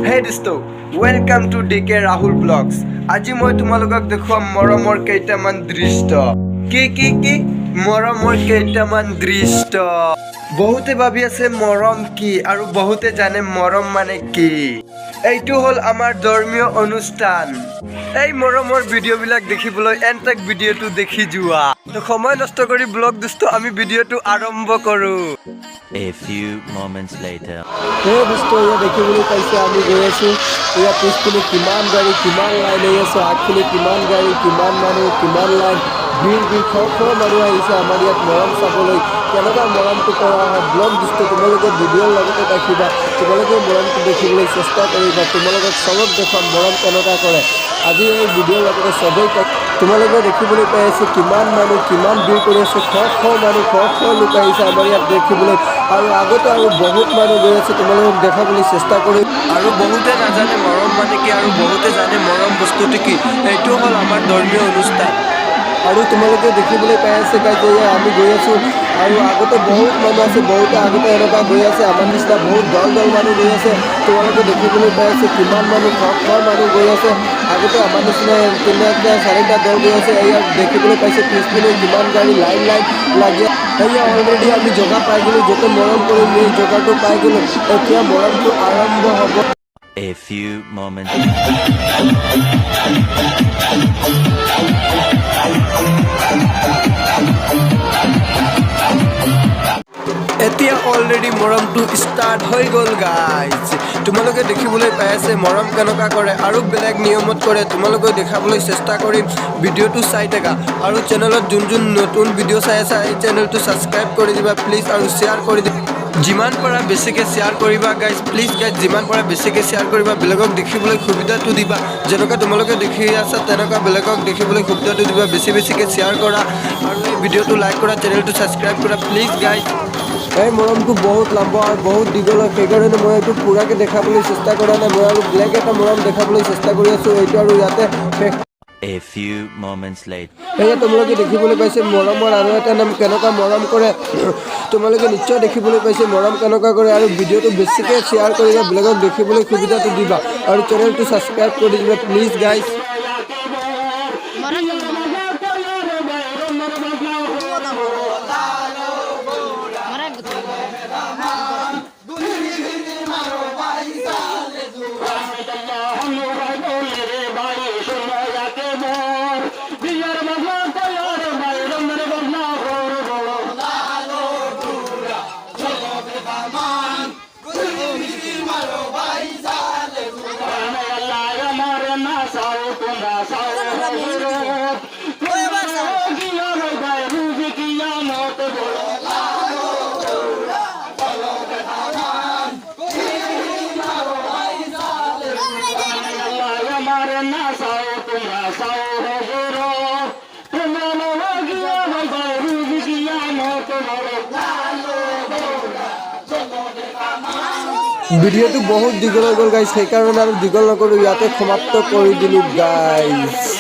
Hey dosto, welcome to DK Rahul Vlogs. আজি মই তোমালোকক দেখুৱাম মৰমৰ কেইটামান দৃশ্য। কি মৰমৰ কেইটামান দৃশ্য। বহুতে ভাবি আছে মৰম কি আৰু বহুতে জানে মৰম মানে কি। এইটো হ'ল আমাৰ ধৰ্মীয় অনুষ্ঠান। এই মৰমৰ ভিডিঅ'বিলাক দেখিবলৈ এণ্টেক ভিডিঅ'টো দেখি যোৱা। তো সময় নষ্ট কৰি ব্লগ দোস্ত আমি ভিডিঅ'টো আৰম্ভ কৰোঁ। A few moments later. এই দোস্ত ইয়া দেখিবলৈ পাইছে আমি গৈ আছোঁ ইয়াৰ পিছপিনে কিমান গাড়ী কিমান লাইন হৈ আছে আগপিনে কিমান গাড়ী কিমান মানুহ কিমান লাইন ভিৰ শ মানুহ আহিছে আমাৰ ইয়াত মৰম চাবলৈ কেনেকুৱা মৰমটো কৰা হয় ব্লগ দৃশ্য তোমালোকে ভিডিঅ'ৰ লগতে দেখিবা তোমালোকে মৰমটো দেখিবলৈ চেষ্টা কৰিবা তোমালোকক চবক দেখুৱাম মৰম কেনেকুৱা কৰে আজি এই ভিডিঅ'ৰ লগতে চবেই তোমালোকে দেখিবলৈ পাই আছে কিমান মানুহ কিমান ভিৰ কৰি আছে শ লোক আহিছে আমাৰ ইয়াত দেখিবলৈ আৰু আগতে আৰু বহুত মানুহ গৈ আছে তোমালোকক দেখাবলৈ চেষ্টা কৰিম আৰু বহুতে নাজানে মৰম মানে কি আৰু বহুতে জানে মৰম বস্তুটো কি এইটো হ'ল আমাৰ ধৰ্মীয় অনুষ্ঠান আৰু তোমালোকে দেখিবলৈ পাই আছে গাইজ যে আমি গৈ আছোঁ আৰু আগতে বহুত মানুহ আছে বহুতে আগতে এনেকুৱা গৈ আছে আমাৰ নিচিনা বহুত দল মানুহ গৈ আছে তোমালোকে দেখিবলৈ পাই আছে কিমান মানুহ শ মানুহ গৈ আছে আগতে আমাৰ নিচিনা 3-4টা দল গৈ আছে এয়া দেখিবলৈ পাইছে পিছপিনে কিমান গাড়ী লাইন লাগি এয়া অলৰেডি আমি জেগা পাই গ'লোঁ য'তে মৰম কৰিম এই জেগাটো পাই গ'লোঁ এতিয়া মৰমটো আৰম্ভ হ'ব A few moments. এতিয়া অলৰেডি মৰমটো ষ্টাৰ্ট হৈ গ'ল গাইজ তোমালোকে দেখিবলৈ পাই আছে মৰম কেনেকুৱা কৰে আৰু বেলেগ নিয়মত কৰে তোমালোকে দেখাবলৈ চেষ্টা কৰিম ভিডিঅ'টো চাই থাকা আৰু চেনেলত যোন নতুন ভিডিঅ' চাই আছা এই চেনেলটো ছাবস্ক্ৰাইব কৰি দিবা প্লিজ আৰু শ্বেয়াৰ কৰি দিবা যিমান পৰা বেছিকৈ শ্বেয়াৰ কৰিবা গাইজ প্লিজ গাইজ যিমান পৰা বেছিকৈ শ্বেয়াৰ কৰিবা বেলেগক দেখিবলৈ সুবিধাটো দিবা যেনেকুৱা তোমালোকে দেখি আছা তেনেকুৱা বেলেগক দেখিবলৈ সুবিধাটো দিবা বেছিকৈ শ্বেয়াৰ কৰা আৰু এই ভিডিঅ'টো লাইক কৰা চেনেলটো ছাবস্ক্ৰাইব কৰা প্লিজ গাইজ এই মৰমটো বহুত লম্বা আৰু বহুত দীঘল হয় সেইকাৰণে মই এইটো পূৰাকৈ দেখাবলৈ চেষ্টা কৰা নাই মই আৰু ব্লেক এটা মৰম দেখাবলৈ চেষ্টা কৰি আছোঁ এইটো আৰু ইয়াতে A few moments later. এয়া তোমালোকে দেখিবলৈ পাইছে মৰমৰ আৰু এটা নাম কেনেকুৱা মৰম কৰে তোমালোকে নিশ্চয় দেখিবলৈ পাইছে মৰম কেনেকুৱা কৰে আৰু ভিডিঅ'টো বেছিকৈ শ্বেয়াৰ কৰিবা বেলেগক দেখিবলৈ সুবিধাটো দিবা আৰু চেনেলটো ছাবস্ক্ৰাইব কৰি দিবা প্লিজ গাইজ ভিডিঅ'টো বহুত দীঘল হৈ গ'ল গাইজ সেইকাৰণে আৰু দীঘল নকৰোঁ ইয়াতে সমাপ্ত কৰি দিলোঁ গাইজ